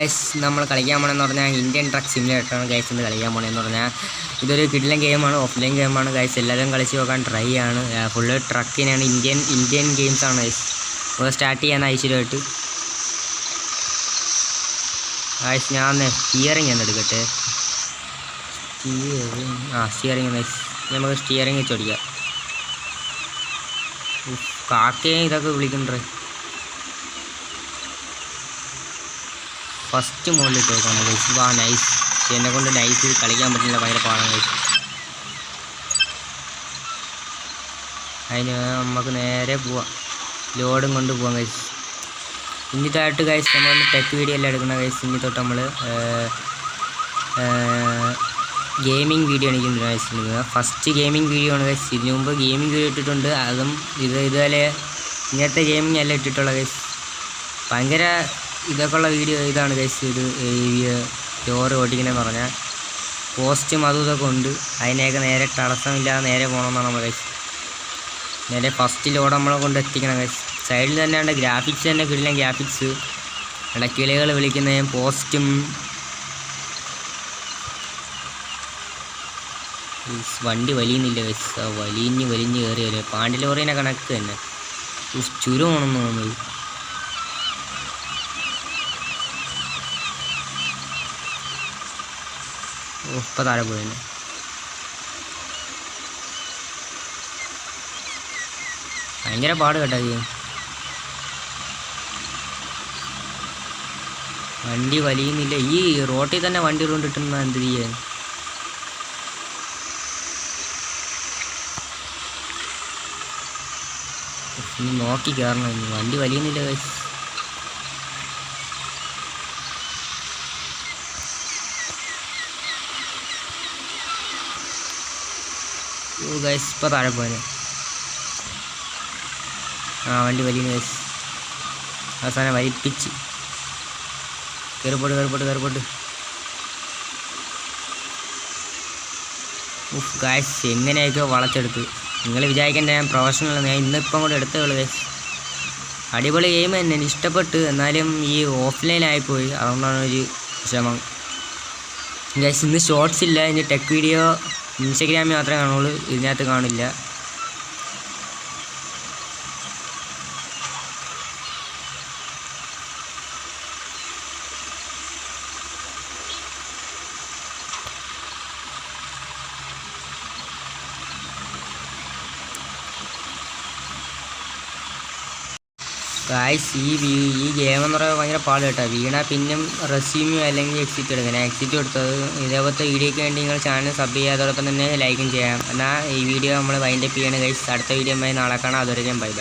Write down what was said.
Guys നമ്മൾ കളിക്കാൻ പോകണമെന്ന് പറഞ്ഞാൽ ഇന്ത്യൻ ട്രക്ക് സിമുലേറ്ററാണ് ഗൈസ് ഇന്ന് കളിക്കാൻ പോകണമെന്ന് പറഞ്ഞാൽ ഇതൊരു കിടിലൻ ഗെയിമാണ്, ഓഫ്ലൈൻ ഗെയിമാണ് ഗൈസ്. എല്ലാവരും കളിച്ച് നോക്കാൻ ട്രൈ ആണ്. ഫുള്ള് ട്രക്കിനാണ്, ഇന്ത്യൻ ഗെയിംസാണ് ഗൈസ്. അപ്പോൾ സ്റ്റാർട്ട് ചെയ്യാൻ ഐശ്വര്യമായിട്ട് ഗൈസ്. ഞാൻ സ്റ്റിയറിംഗ് എന്ന് എടുക്കട്ടെ. Steering guys. നമുക്ക് സ്റ്റിയറിംഗ് വെച്ച് ഓടിക്കാം. കാക്കയെ ഇതൊക്കെ വിളിക്കണ്ടേ. ഫസ്റ്റ് മുകളിലിട്ട് നോക്കാം ഗൈസ്. നൈസ്. എന്നെ കൊണ്ട് നൈസ് കളിക്കാൻ പറ്റില്ല, ഭയങ്കര പാടാണ് ഗൈസ്. അതിന് നമുക്ക് നേരെ പോവാം, ലോഡും കൊണ്ട് പോവാം ഗൈസ്. ഇന്നിട്ടായിട്ട് ഗൈസ് നമ്മൾ ടെക് വീഡിയോ എല്ലാം എടുക്കുന്ന ഗൈസ്. ഇനി തൊട്ട് നമ്മൾ ഗെയിമിംഗ് വീഡിയോ ആണ് ഗൈസ്. ഫസ്റ്റ് ഗെയിമിംഗ് വീഡിയോ ആണ് ഗൈസ്. ഇതിനു മുമ്പ് ഗെയിമിംഗ് വീഡിയോ ഇട്ടിട്ടുണ്ട്, അതും ഇതുപോലെ ഇങ്ങനത്തെ ഗെയിമിംഗ് എല്ലാം ഇട്ടിട്ടുള്ള ഗൈസ്. ഭയങ്കര ഇതൊക്കെ ഉള്ള വീഡിയോ ഇതാണ് ഗൈസ്. ഇത് ലോറി ഓടിക്കണമെന്ന് പറഞ്ഞാൽ പോസ്റ്റും അതും ഇതൊക്കെ ഉണ്ട്. അതിനെയൊക്കെ നേരെ തടസ്സമില്ലാതെ നേരെ പോകണമെന്നാണ് നമ്മൾ ഗൈസ്. നേരെ ഫസ്റ്റ് ലോഡ് നമ്മളെ കൊണ്ട് എത്തിക്കണം ഗൈസ്. സൈഡിൽ തന്നെ ഉണ്ട് ഗ്രാഫിക്സ്, തന്നെ കിടിലൻ ഗ്രാഫിക്സ്. കിളികൾ വിളിക്കുന്ന പോസ്റ്റും വണ്ടി വലിയുന്നില്ല ഗൈസ്. വലിഞ്ഞ് കയറി വരും. പാണ്ടി ലോറീനെ കണക്ക് തന്നെ ചുരുമാണെന്ന് തോന്നുന്നത്. ഇപ്പം താഴെ പോയി തന്നെ. ഭയങ്കര പാട് കേട്ടോ ഗെയിം. വണ്ടി വലിയുന്നില്ല. ഈ റോട്ടിൽ തന്നെ വണ്ടി കൊണ്ടിട്ടുന്ന എന്ത് ചെയ്യാൻ. ഇനി നോക്കി കയറണം. വണ്ടി വലിയുന്നില്ല ഗൈസ്. ഗൈസ് ഇപ്പോൾ താഴെ പോയത്. വണ്ടി വലിയുന്നു ഗൈസ്. അവസാനം വലിപ്പിച്ച് കയറിപ്പോട്ട്. ഗൈസ് എങ്ങനെയൊക്കെ വളച്ചെടുത്ത്. നിങ്ങൾ വിചാരിക്കേണ്ട ഞാൻ പ്രൊഫഷണൽ, ഞാൻ ഇന്നിപ്പം കൂടെ എടുത്തേ ഉള്ളൂ ഗൈസ്. അടിപൊളി ഗെയിം തന്നെ, എനിക്ക് ഇഷ്ടപ്പെട്ട്. എന്നാലും ഈ ഓഫ്ലൈനായിപ്പോയി, അതുകൊണ്ടാണ് ഒരു വിഷമം ഗൈസ്. ഇന്ന് ഷോർട്സ് ഇല്ല. ഇനി ടെക് വീഡിയോ ഇൻസ്റ്റഗ്രാമിൽ മാത്രമേ കാണുള്ളൂ, ഇതിനകത്ത് കാണില്ല. ഗായ്സ് ഈ ഗെയിം എന്ന് പറയുമ്പോൾ ഭയങ്കര പാട് കേട്ടോ. വീണാൽ പിന്നും റെസ്യൂമോ അല്ലെങ്കിൽ എക്സിറ്റ് എടുക്കാം. ഞാൻ എക്സിറ്റ് എടുത്തത്. ഇതേപോലത്തെ വീഡിയോയ്ക്ക് വേണ്ടി നിങ്ങൾ ചാനൽ സബ് ചെയ്യുക, അതോടൊപ്പം തന്നെ ലൈക്കും ചെയ്യാം. എന്നാൽ ഈ വീഡിയോ നമ്മൾ വൈൻഡപ്പ് ചെയ്യണം ഗൈസ്. അടുത്ത വീഡിയോ നാളെ കാണാം. അതുവരെ ഞാൻ ബൈ.